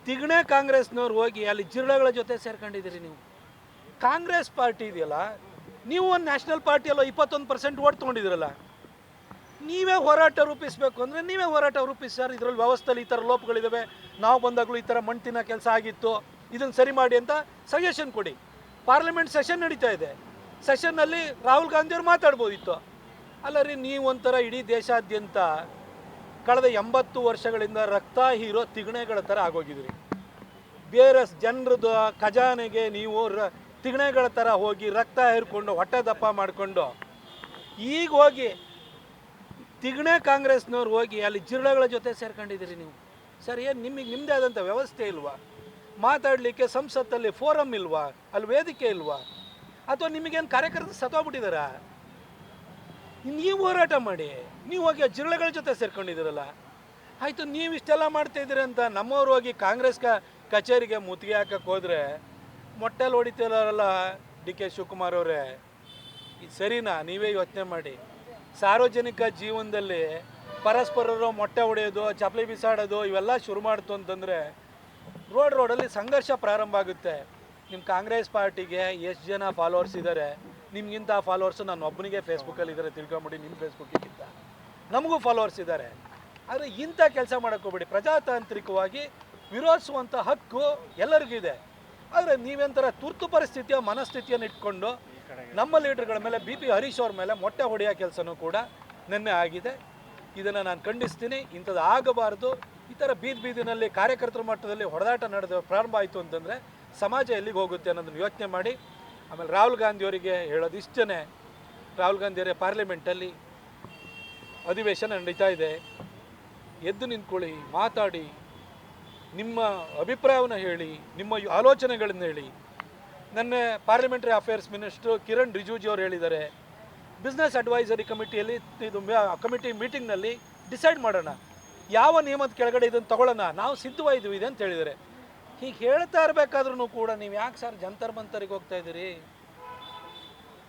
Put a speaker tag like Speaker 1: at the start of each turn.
Speaker 1: ತಿಗಣೆ ಕಾಂಗ್ರೆಸ್ನವ್ರು ಹೋಗಿ ಅಲ್ಲಿ ಜಿರಳೆಗಳ ಜೊತೆ ಸೇರ್ಕೊಂಡಿದ್ದೀರಿ ನೀವು. ಕಾಂಗ್ರೆಸ್ ಪಾರ್ಟಿ ಇದೆಯಲ್ಲ, ನೀವು ಒಂದು ನ್ಯಾಷನಲ್ ಪಾರ್ಟಿಯಲ್ಲ 21% ಓಟ್ ತೊಗೊಂಡಿದ್ದೀರಲ್ಲ, ನೀವೇ ಹೋರಾಟ ರೂಪಿಸಬೇಕು ಅಂದರೆ ನೀವೇ ಹೋರಾಟ ರೂಪಿಸಿ ಸರ್. ಇದರಲ್ಲಿ ವ್ಯವಸ್ಥೆಯಲ್ಲಿ ಈ ಥರ ಲೋಪಗಳಿದ್ದಾವೆ, ನಾವು ಬಂದಾಗಲೂ ಈ ಥರ ಮಣ್ತಿನ ಕೆಲಸ ಆಗಿತ್ತು, ಇದನ್ನು ಸರಿ ಮಾಡಿ ಅಂತ ಸಜೆಷನ್ ಕೊಡಿ. ಪಾರ್ಲಿಮೆಂಟ್ ಸೆಷನ್ ನಡೀತಾ ಇದೆ, ಸೆಷನ್ನಲ್ಲಿ ರಾಹುಲ್ ಗಾಂಧಿಯವ್ರು ಮಾತಾಡ್ಬೋದಿತ್ತು. ಅಲ್ಲ ರೀ, ನೀವು ಒಂಥರ ಇಡೀ ದೇಶಾದ್ಯಂತ ಕಳೆದ 80 ವರ್ಷಗಳಿಂದ ರಕ್ತ ಹೀರೋ ತಿಗಣೆಗಳ ಥರ ಆಗೋಗಿದ್ರಿ. ಬೇರೆ ಜನರದ್ದು ಖಜಾನೆಗೆ ನೀವು ತಿಗಣೆಗಳ ಥರ ಹೋಗಿ ರಕ್ತ ಹೀರ್ಕೊಂಡು ಹೊಟ್ಟೆ ದಪ್ಪ ಮಾಡಿಕೊಂಡು ಈಗ ಹೋಗಿ ತಿಗಣೆ ಕಾಂಗ್ರೆಸ್ನವ್ರು ಹೋಗಿ ಅಲ್ಲಿ ಜಿರಳೆಗಳ ಜೊತೆ ಸೇರ್ಕೊಂಡಿದ್ದೀರಿ ನೀವು. ಸರ್, ಏನು ನಿಮ್ಮದೇ ಆದಂಥ ವ್ಯವಸ್ಥೆ ಇಲ್ವಾ? ಮಾತಾಡಲಿಕ್ಕೆ ಸಂಸತ್ತಲ್ಲಿ ಫೋರಮ್ ಇಲ್ವಾ? ಅಲ್ಲಿ ವೇದಿಕೆ ಇಲ್ವಾ? ಅಥವಾ ನಿಮಗೇನು ಕಾರ್ಯಕರ್ತರು ಸತ್ತೋಗ್ಬಿಟ್ಟಿದ್ದಾರಾ? ನೀವು ಹೋರಾಟ ಮಾಡಿ, ನೀವು ಹೋಗಿ ಆ ಜಿರಳೆಗಳ ಜೊತೆ ಸೇರ್ಕೊಂಡಿದ್ದೀರಲ್ಲ. ಆಯಿತು, ನೀವು ಇಷ್ಟೆಲ್ಲ ಮಾಡ್ತಾಯಿದ್ದೀರಿ ಅಂತ ನಮ್ಮವ್ರು ಹೋಗಿ ಕಾಂಗ್ರೆಸ್ ಕಚೇರಿಗೆ ಮುತ್ತಿಗೆ ಹಾಕಕ್ಕೆ ಹೋದರೆ ಮೊಟ್ಟೆಲ್ಲಿ ಹೊಡಿತಿರಲ್ಲ ಡಿ ಕೆ ಶಿವಕುಮಾರ್ ಅವರೇ. ಇದು ಸರಿನಾ? ನೀವೇ ಯೋಚನೆ ಮಾಡಿ. ಸಾರ್ವಜನಿಕ ಜೀವನದಲ್ಲಿ ಪರಸ್ಪರರು ಮೊಟ್ಟೆ ಹೊಡೆಯೋದು, ಚಪ್ಪಲಿ ಬಿಸಾಡೋದು ಇವೆಲ್ಲ ಶುರು ಮಾಡ್ತು ಅಂತಂದರೆ ರೋಡಲ್ಲಿ ಸಂಘರ್ಷ ಪ್ರಾರಂಭ ಆಗುತ್ತೆ. ನಿಮ್ಮ ಕಾಂಗ್ರೆಸ್ ಪಾರ್ಟಿಗೆ ಎಷ್ಟು ಜನ ಫಾಲೋವರ್ಸ್ ಇದ್ದಾರೆ? ನಿಮಗಿಂತ ಫಾಲೋವರ್ಸು ನಾನು ಒಬ್ಬನಿಗೆ ಫೇಸ್ಬುಕ್ಕಲ್ಲಿ ಇದ್ದಾರೆ, ತಿಳ್ಕೊಂಬಿಡಿ. ನಿಮ್ಮ ಫೇಸ್ಬುಕ್ಕಿಗಿಂತ ನಮಗೂ ಫಾಲೋವರ್ಸ್ ಇದ್ದಾರೆ. ಆದರೆ ಇಂಥ ಕೆಲಸ ಮಾಡೋಕ್ಕೋಗ್ಬೇಡಿ. ಪ್ರಜಾತಾಂತ್ರಿಕವಾಗಿ ವಿರೋಧಿಸುವಂಥ ಹಕ್ಕು ಎಲ್ಲರಿಗೂ ಇದೆ. ಆದರೆ ನೀವೆಂಥರ ತುರ್ತು ಪರಿಸ್ಥಿತಿಯ ಮನಸ್ಥಿತಿಯನ್ನು ಇಟ್ಕೊಂಡು ನಮ್ಮ ಲೀಡರ್ಗಳ ಮೇಲೆ BP ಹರೀಶ್ ಅವ್ರ ಮೇಲೆ ಮೊಟ್ಟೆ ಹೊಡೆಯೋ ಕೆಲಸನೂ ಕೂಡ ನಿನ್ನೆ ಆಗಿದೆ. ಇದನ್ನು ನಾನು ಖಂಡಿಸ್ತೀನಿ. ಇಂಥದ್ದು ಆಗಬಾರ್ದು. ಈ ಥರ ಬೀದಿನಲ್ಲಿ ಕಾರ್ಯಕರ್ತರ ಮಟ್ಟದಲ್ಲಿ ಹೊಡೆದಾಟ ನಡೆದ ಪ್ರಾರಂಭ ಆಯಿತು ಅಂತಂದರೆ ಸಮಾಜ ಎಲ್ಲಿಗೆ ಹೋಗುತ್ತೆ ಅನ್ನೋದನ್ನು ಯೋಚನೆ ಮಾಡಿ. ಆಮೇಲೆ ರಾಹುಲ್ ಗಾಂಧಿಯವರಿಗೆ ಹೇಳೋದು ಇಷ್ಟೇ. ರಾಹುಲ್ ಗಾಂಧಿಯವರೇ, ಪಾರ್ಲಿಮೆಂಟಲ್ಲಿ ಅಧಿವೇಶನ ನಡೀತಾ ಇದೆ, ಎದ್ದು ನಿಂತ್ಕೊಳ್ಳಿ, ಮಾತಾಡಿ, ನಿಮ್ಮ ಅಭಿಪ್ರಾಯವನ್ನು ಹೇಳಿ, ನಿಮ್ಮ ಆಲೋಚನೆಗಳನ್ನು ಹೇಳಿ. ನೆನ್ನೆ parliamentary affairs minister Kiran Rijiju ಅವರು ಹೇಳಿದ್ದಾರೆ, ಬಿಸ್ನೆಸ್ ಅಡ್ವೈಸರಿ ಕಮಿಟಿಯಲ್ಲಿ ಇದು ಕಮಿಟಿ ಮೀಟಿಂಗ್ನಲ್ಲಿ ಡಿಸೈಡ್ ಮಾಡೋಣ, ಯಾವ ನಿಯಮದ ಕೆಳಗಡೆ ಇದನ್ನು ತಗೊಳ್ಳೋಣ, ನಾವು ಸಿದ್ಧವಾಗಿದ್ದೀವಿ ಇದೆ ಅಂತ ಹೇಳಿದ್ದಾರೆ. ಹೀಗೆ ಹೇಳ್ತಾ ಇರಬೇಕಾದ್ರೂ ಕೂಡ ನೀವು ಯಾಕೆ ಸರ್ ಜಂತರ್ ಮಂತರಿಗೆ ಹೋಗ್ತಾ ಇದ್ದೀರಿ?